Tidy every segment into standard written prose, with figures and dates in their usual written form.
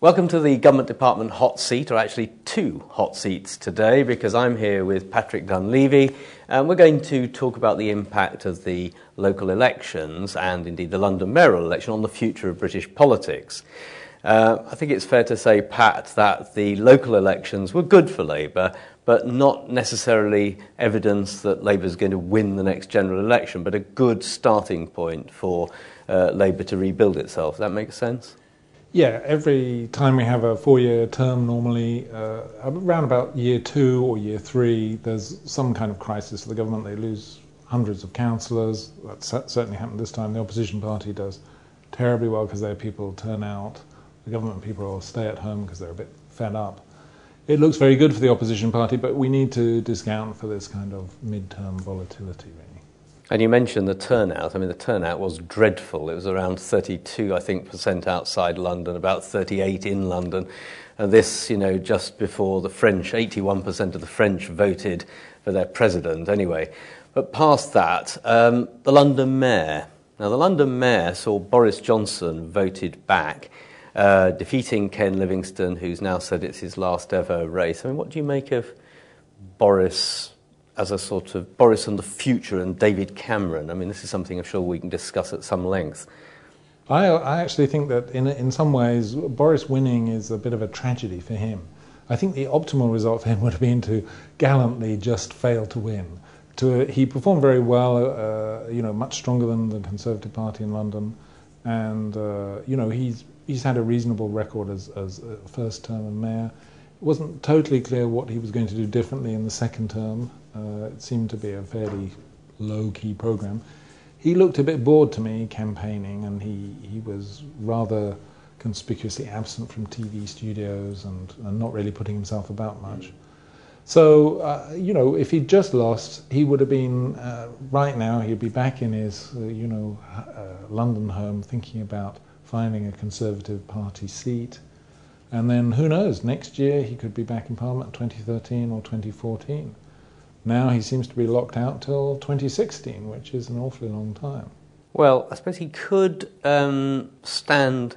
Welcome to the Government Department hot seat, or actually two hot seats today, because I'm here with Patrick Dunleavy, and we're going to talk about the impact of the local elections and indeed the London mayoral election on the future of British politics. I think it's fair to say, Pat, that the local elections were good for Labour, but not necessarily evidence that Labour is going to win the next general election, but a good starting point for Labour to rebuild itself. Does that make sense? Yeah, every time we have a four-year term, normally around about year 2 or year 3, there's some kind of crisis for the government. They lose hundreds of councillors. That certainly happened this time. The opposition party does terribly well because their people turn out. The government people all stay at home because they're a bit fed up. It looks very good for the opposition party, but we need to discount for this kind of mid-term volatility, really. And you mentioned the turnout. I mean, the turnout was dreadful. It was around 32%, I think, outside London, about 38% in London. And this, just before the French, 81% of the French voted for their president anyway. But past that, the London mayor. Now, the London mayor saw Boris Johnson voted back, defeating Ken Livingstone, who's now said it's his last ever race. I mean, what do you make of Boris as a sort of Boris and the future and David Cameron? I mean, this is something I'm sure we can discuss at some length. I actually think that in some ways Boris winning is a bit of a tragedy for him. I think the optimal result for him would have been to gallantly just fail to win. He performed very well, much stronger than the Conservative Party in London, and he's had a reasonable record as first term and mayor. It wasn't totally clear what he was going to do differently in the second term. It seemed to be a fairly low-key program. He looked a bit bored to me campaigning, and he was rather conspicuously absent from TV studios and not really putting himself about much. So, if he'd just lost, he would have been, right now, he'd be back in his, London home thinking about finding a Conservative Party seat. And then, who knows, next year he could be back in Parliament 2013 or 2014. Now he seems to be locked out till 2016, which is an awfully long time. Well, I suppose he could stand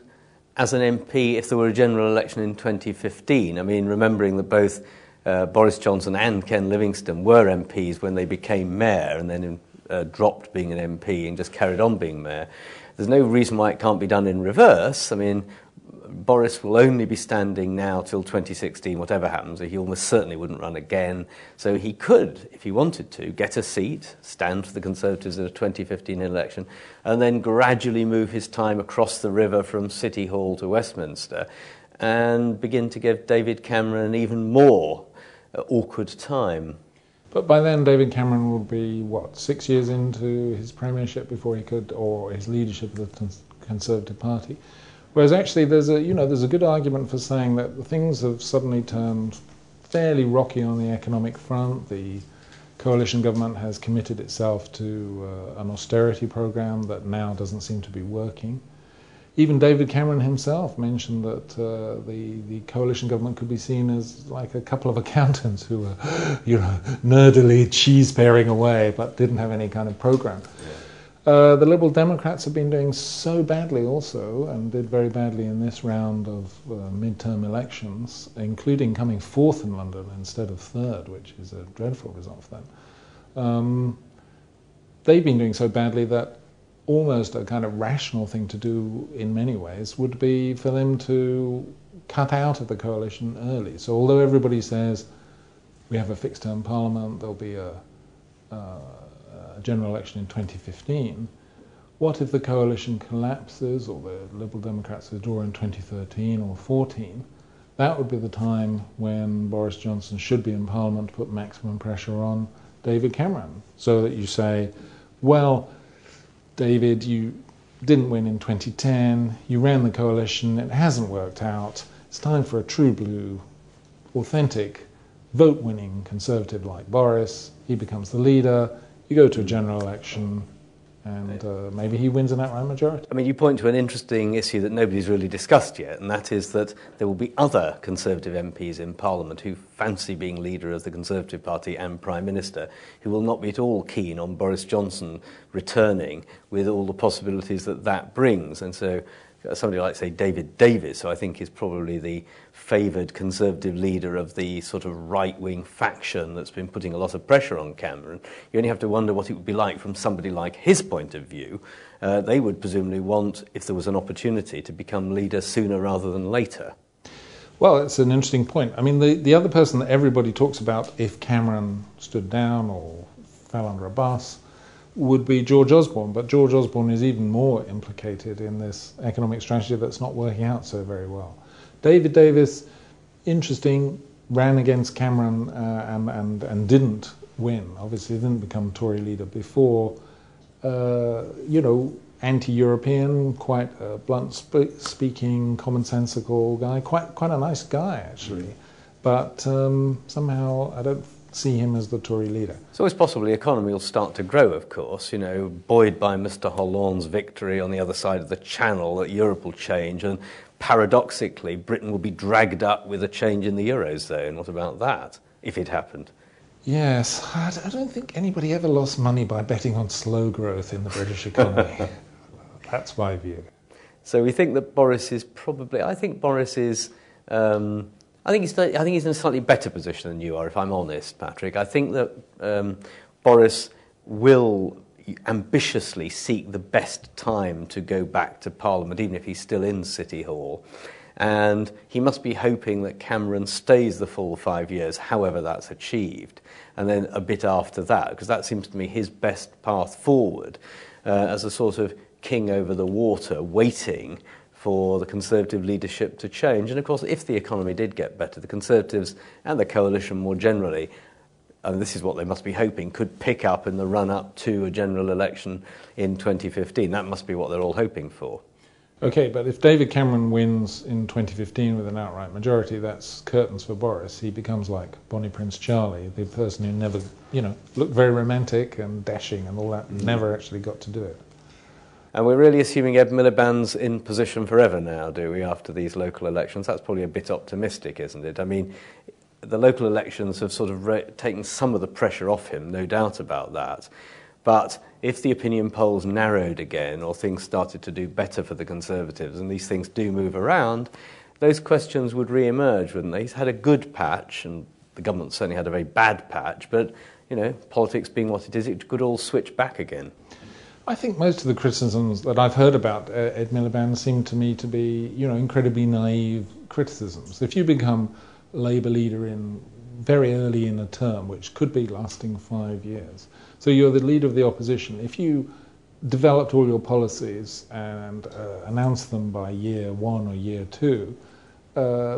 as an MP if there were a general election in 2015. I mean, remembering that both Boris Johnson and Ken Livingstone were MPs when they became mayor and then dropped being an MP and just carried on being mayor. There's no reason why it can't be done in reverse. I mean, Boris will only be standing now till 2016, whatever happens. He almost certainly wouldn't run again. So he could, if he wanted to, get a seat, stand for the Conservatives in a 2015 election, and then gradually move his time across the river from City Hall to Westminster and begin to give David Cameron an even more awkward time. But by then, David Cameron would be, 6 years into his premiership before he could, or his leadership of the Conservative Party. Whereas actually there's a good argument for saying that things have suddenly turned fairly rocky on the economic front. The coalition government has committed itself to an austerity program that now doesn't seem to be working. Even David Cameron himself mentioned that the coalition government could be seen as like a couple of accountants who were, nerdily cheese-paring away but didn't have any kind of program. Yeah. The Liberal Democrats have been doing so badly also, and did very badly in this round of mid-term elections, including coming 4th in London instead of 3rd, which is a dreadful result for them. They've been doing so badly that almost a kind of rational thing to do in many ways would be for them to cut out of the coalition early. So although everybody says we have a fixed-term parliament, there'll be a general election in 2015, what if the coalition collapses or the Liberal Democrats withdraw in 2013 or 14? That would be the time when Boris Johnson should be in Parliament to put maximum pressure on David Cameron, so that you say, well, David, you didn't win in 2010, you ran the coalition, it hasn't worked out, it's time for a true blue, authentic, vote-winning Conservative like Boris. He becomes the leader. You go to a general election, and maybe he wins an outright majority. I mean, you point to an interesting issue that nobody's really discussed yet, and that is that there will be other Conservative MPs in Parliament who fancy being leader of the Conservative Party and Prime Minister, who will not be at all keen on Boris Johnson returning with all the possibilities that brings. And so somebody like, say, David Davis, who I think is probably the favoured Conservative leader of the sort of right-wing faction that's been putting a lot of pressure on Cameron, you only have to wonder what it would be like from somebody like his point of view. They would presumably want, if there was an opportunity, to become leader sooner rather than later. Well, it's an interesting point. I mean, the other person that everybody talks about if Cameron stood down or fell under a bus would be George Osborne, but George Osborne is even more implicated in this economic strategy that's not working out so very well. David Davis, interesting, ran against Cameron and didn't win. Obviously, didn't become Tory leader before. Anti-European, quite a blunt-speaking, commonsensical guy, quite a nice guy actually, but somehow I don't see him as the Tory leader. It's always possible the economy will start to grow, of course, buoyed by Mr. Hollande's victory on the other side of the Channel, that Europe will change, and paradoxically Britain will be dragged up with a change in the Eurozone. What about that, if it happened? Yes, I don't think anybody ever lost money by betting on slow growth in the British economy. That's my view. So we think that Boris is probably... I think Boris is... I think he's in a slightly better position than you are, if I'm honest, Patrick. I think that Boris will ambitiously seek the best time to go back to Parliament, even if he's still in City Hall. And he must be hoping that Cameron stays the full 5 years, however that's achieved, and then a bit after that, because that seems to me his best path forward as a sort of king over the water, waiting for the Conservative leadership to change. And of course, if the economy did get better, the Conservatives and the coalition more generally, and this is what they must be hoping, could pick up in the run-up to a general election in 2015. That must be what they're all hoping for. Okay, but if David Cameron wins in 2015 with an outright majority, that's curtains for Boris. He becomes like Bonnie Prince Charlie, the person who never, looked very romantic and dashing and all that, never actually got to do it. And we're really assuming Ed Miliband's in position forever now, do we, after these local elections? That's probably a bit optimistic, isn't it? I mean, the local elections have sort of taken some of the pressure off him, no doubt about that. But if the opinion polls narrowed again, or things started to do better for the Conservatives, and these things do move around, those questions would re-emerge, wouldn't they? He's had a good patch, and the government certainly had a very bad patch, but, politics being what it is, it could all switch back again. I think most of the criticisms that I've heard about Ed Miliband seem to me to be, incredibly naive criticisms. If you become Labour leader very early in a term, which could be lasting 5 years, so you're the leader of the opposition, if you developed all your policies and announced them by year 1 or year 2,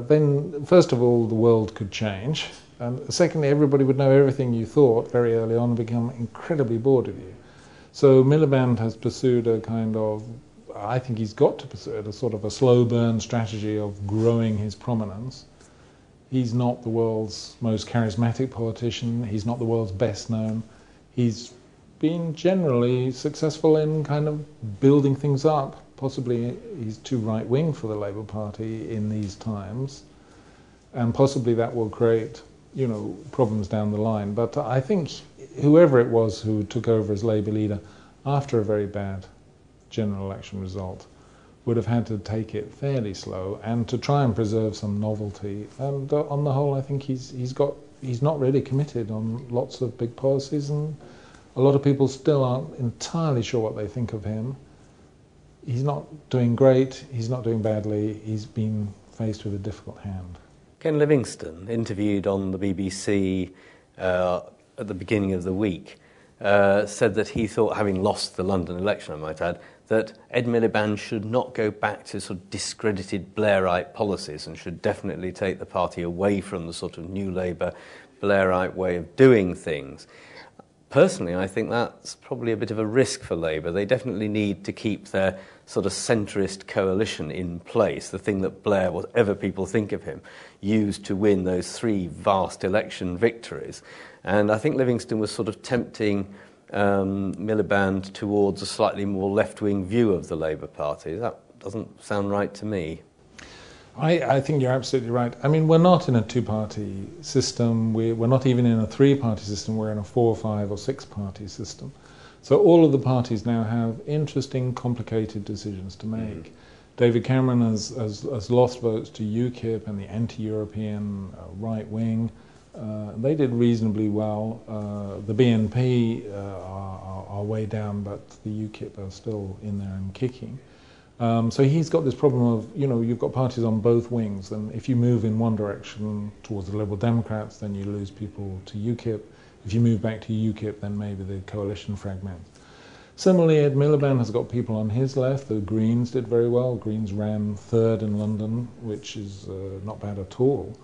then first of all the world could change, and secondly everybody would know everything you thought very early on and become incredibly bored of you. So Miliband has pursued I think he's got to pursue a sort of a slow burn strategy of growing his prominence. He's not the world's most charismatic politician. He's not the world's best known. He's been generally successful in kind of building things up. Possibly he's too right-wing for the Labour Party in these times, and possibly that will create, problems down the line. But I think whoever it was who took over as Labour leader after a very bad general election result would have had to take it fairly slow and to try and preserve some novelty. And on the whole, I think he's not really committed on lots of big policies, and a lot of people still aren't entirely sure what they think of him. He's not doing great, he's not doing badly, he's been faced with a difficult hand. Ken Livingstone, interviewed on the BBC at the beginning of the week, said that he thought, having lost the London election, I might add, that Ed Miliband should not go back to sort of discredited Blairite policies and should definitely take the party away from the sort of New Labour Blairite way of doing things. Personally, I think that's probably a bit of a risk for Labour. They definitely need to keep their sort of centrist coalition in place, the thing that Blair, whatever people think of him, used to win those 3 vast election victories. And I think Livingstone was sort of tempting Miliband towards a slightly more left-wing view of the Labour Party. That doesn't sound right to me. I think you're absolutely right. I mean, we're not in a 2-party system. We're not even in a 3-party system. We're in a 4, 5 or 6-party system. So all of the parties now have interesting, complicated decisions to make. David Cameron has lost votes to UKIP and the anti-European right wing. They did reasonably well. The BNP are way down, but the UKIP are still in there and kicking. So he's got this problem of, you've got parties on both wings, and if you move in one direction towards the Liberal Democrats, then you lose people to UKIP. If you move back to UKIP, then maybe the coalition fragments. Similarly, Ed Miliband has got people on his left. The Greens did very well. Greens ran third in London, which is not bad at all,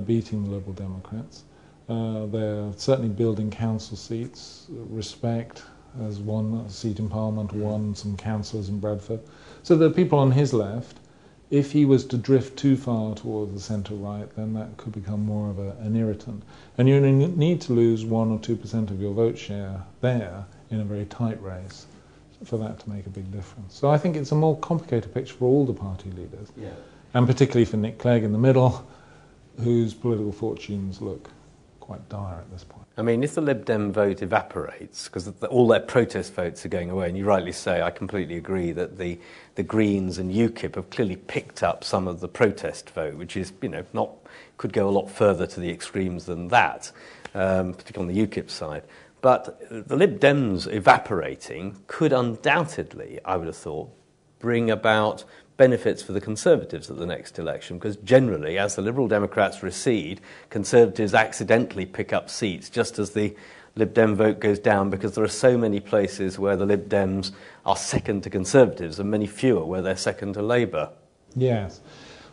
beating the Liberal Democrats. They're certainly building council seats. Respect has won a seat in Parliament, won some councillors in Bradford. So there are people on his left. If he was to drift too far towards the centre-right, then that could become more of an irritant. And you need to lose 1 or 2% of your vote share there in a very tight race for that to make a big difference. So I think it's a more complicated picture for all the party leaders, and particularly for Nick Clegg in the middle, whose political fortunes look quite dire at this point. I mean, if the Lib Dem vote evaporates, because all their protest votes are going away, and you rightly say, I completely agree that the Greens and UKIP have clearly picked up some of the protest vote, which is, could go a lot further to the extremes than that, particularly on the UKIP side. But the Lib Dems evaporating could undoubtedly, I would have thought, bring about benefits for the Conservatives at the next election, because generally, as the Liberal Democrats recede, Conservatives accidentally pick up seats just as the Lib Dem vote goes down, because there are so many places where the Lib Dems are second to Conservatives and many fewer where they're second to Labour. Yes.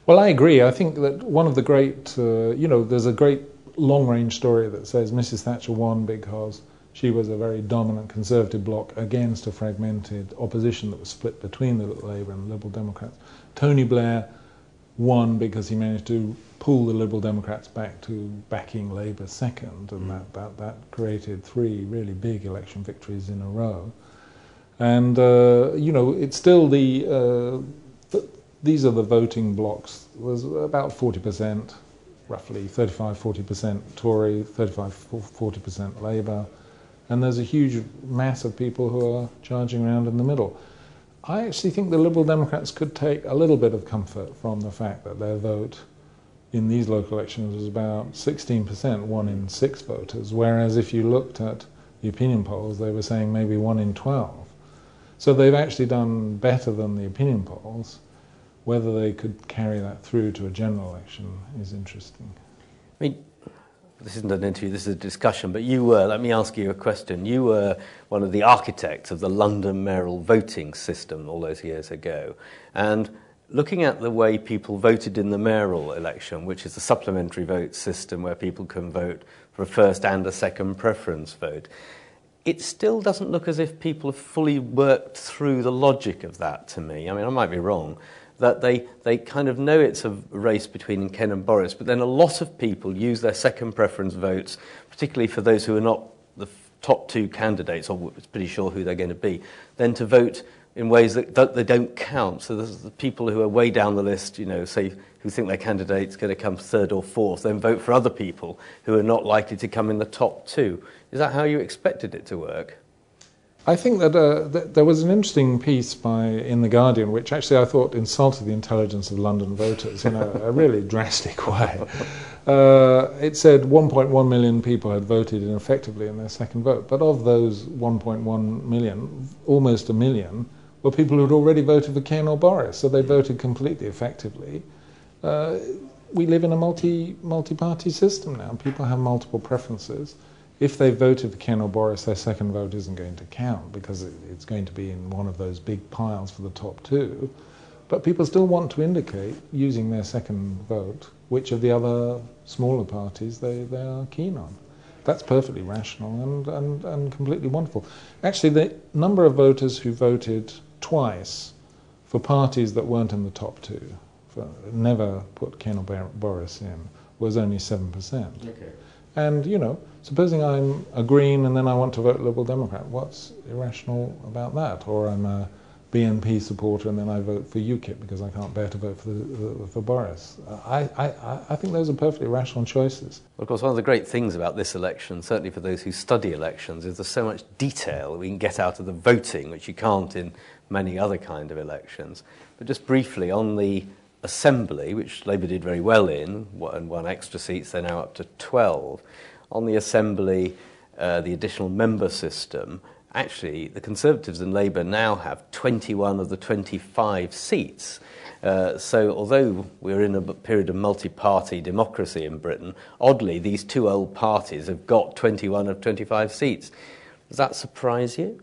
Well, I agree. I think that one of the great, there's a great long-range story that says Mrs. Thatcher won because she was a very dominant Conservative bloc against a fragmented opposition that was split between the Labour and Liberal Democrats. Tony Blair won because he managed to pull the Liberal Democrats back to backing Labour second, and that created 3 really big election victories in a row. And, it's still these are the voting blocs. There's about 40%, roughly 35-40% Tory, 35-40% Labour. And there's a huge mass of people who are charging around in the middle. I actually think the Liberal Democrats could take a little bit of comfort from the fact that their vote in these local elections was about 16%, 1 in 6 voters, whereas if you looked at the opinion polls, they were saying maybe 1 in 12. So they've actually done better than the opinion polls. Whether they could carry that through to a general election is interesting. I mean, this isn't an interview, this is a discussion, but let me ask you a question. You were one of the architects of the London mayoral voting system all those years ago. And looking at the way people voted in the mayoral election, which is a supplementary vote system where people can vote for a first and a second preference vote, it still doesn't look as if people have fully worked through the logic of that to me. I mean, I might be wrong, that they kind of know it's a race between Ken and Boris, but then a lot of people use their second preference votes, particularly for those who are not the top 2 candidates, or it's pretty sure who they're going to be, then to vote in ways that they don't count. So there's the people who are way down the list, say, who think their candidate's going to come 3rd or 4th, then vote for other people who are not likely to come in the top 2. Is that how you expected it to work? I think that there was an interesting piece in The Guardian, which actually I thought insulted the intelligence of London voters in a really drastic way. It said 1.1 million people had voted effectively in their second vote, but of those 1.1 million, almost 1 million were people who had already voted for Ken or Boris, so they voted completely effectively. We live in a multi-party system now. People have multiple preferences. If they voted for Ken or Boris, their second vote isn't going to count because it's going to be in one of those big piles for the top 2. But people still want to indicate, using their second vote, which of the other smaller parties they are keen on. That's perfectly rational and completely wonderful. Actually, the number of voters who voted twice for parties that weren't in the top 2, never put Ken or Boris in, was only 7%. Okay. And, supposing I'm a Green and then I want to vote Liberal Democrat, what's irrational about that? Or I'm a BNP supporter and then I vote for UKIP because I can't bear to vote for Boris. I think those are perfectly rational choices. Well, of course, one of the great things about this election, certainly for those who study elections, is there's so much detail we can get out of the voting, which you can't in many other kind of elections. But just briefly, on the Assembly, which Labour did very well in, and won extra seats, they're now up to 12. On the Assembly, the additional member system, actually the Conservatives and Labour now have 21 of the 25 seats. So although we're in a period of multi-party democracy in Britain, oddly these two old parties have got 21 of 25 seats. Does that surprise you?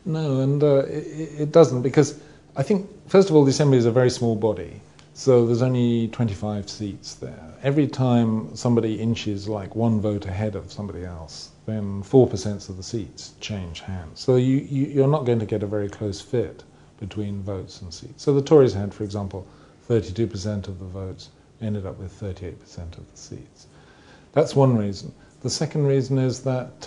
No, and it doesn't, because I think, first of all, the Assembly is a very small body, so there's only 25 seats there. Every time somebody inches like one vote ahead of somebody else, then 4% of the seats change hands. So you're not going to get a very close fit between votes and seats. So the Tories had, for example, 32% of the votes, ended up with 38% of the seats. That's one reason. The second reason is that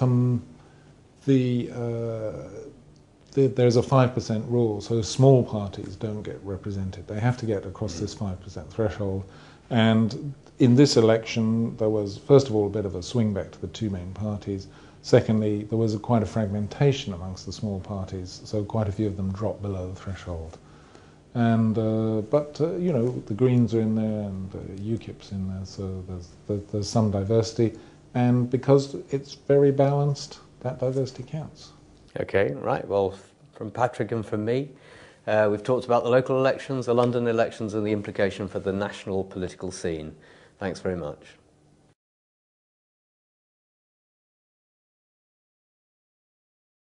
there's a 5% rule, so small parties don't get represented. They have to get across this 5% threshold. And in this election, there was, first of all, a bit of a swing back to the two main parties. Secondly, there was quite a fragmentation amongst the small parties, so quite a few of them dropped below the threshold. And you know, the Greens are in there, and UKIP's in there, so there's some diversity. And because it's very balanced, that diversity counts. Okay, right. Well, from Patrick and from me, we've talked about the local elections, the London elections, and the implication for the national political scene. Thanks very much.